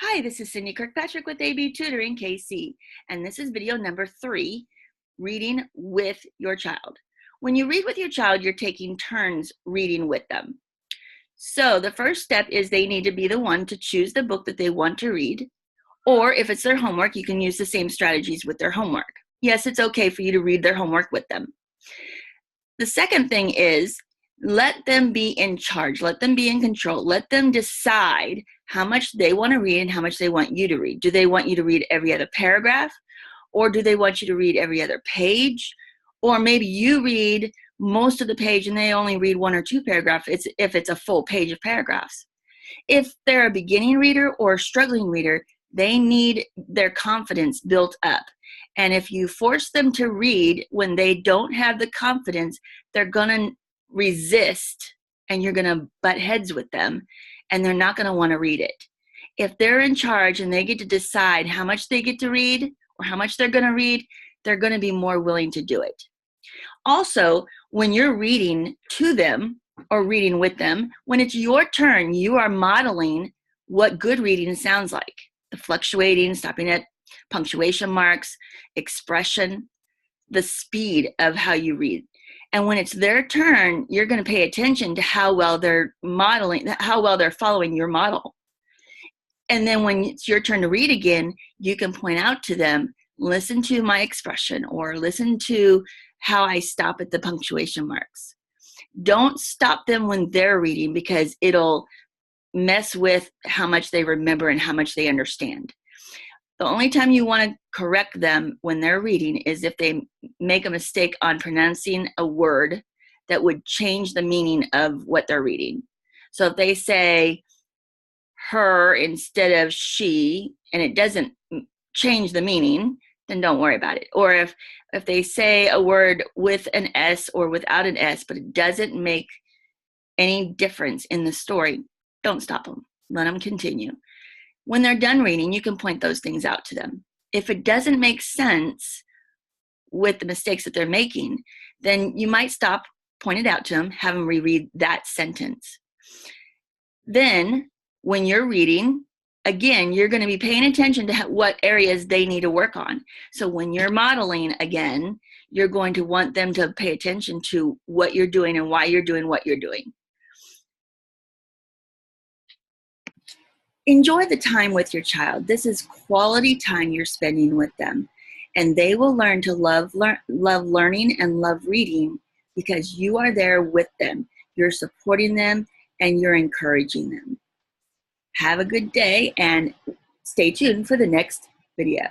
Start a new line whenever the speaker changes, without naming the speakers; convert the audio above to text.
Hi, this is Cindy Kirkpatrick with AB Tutoring KC, and this is video number 3, reading with your child. When you read with your child, you're taking turns reading with them. So the first step is they need to be the one to choose the book that they want to read, or if it's their homework, you can use the same strategies with their homework. Yes, it's okay for you to read their homework with them. The second thing is let them be in charge, let them be in control, let them decide how much they want to read and how much they want you to read. Do they want you to read every other paragraph, or do they want you to read every other page? Or maybe you read most of the page and they only read 1 or 2 paragraphs if it's a full page of paragraphs. If they're a beginning reader or a struggling reader, they need their confidence built up. And if you force them to read when they don't have the confidence, they're going to resist and you're going to butt heads with them and they're not going to want to read it. If they're in charge and they get to decide how much they get to read or how much they're going to read, they're going to be more willing to do it. Also, when you're reading to them or reading with them, when it's your turn, you are modeling what good reading sounds like. The fluctuating, stopping at punctuation marks, expression, the speed of how you read. And when it's their turn, you're going to pay attention to how well they're modeling, how well they're following your model. And then when it's your turn to read again, you can point out to them, listen to my expression or listen to how I stop at the punctuation marks. Don't stop them when they're reading because it'll mess with how much they remember and how much they understand. The only time you want to correct them when they're reading is if they make a mistake on pronouncing a word that would change the meaning of what they're reading. So if they say her instead of she, and it doesn't change the meaning, then don't worry about it. Or if they say a word with an S or without an S, but it doesn't make any difference in the story, don't stop them. Let them continue. When they're done reading, you can point those things out to them. If it doesn't make sense with the mistakes that they're making, then you might stop, point it out to them, have them reread that sentence. Then, when you're reading, again, you're going to be paying attention to what areas they need to work on. So when you're modeling again, you're going to want them to pay attention to what you're doing and why you're doing what you're doing. Enjoy the time with your child. This is quality time you're spending with them. And they will learn to love learning and love reading because you are there with them. You're supporting them and you're encouraging them. Have a good day and stay tuned for the next video.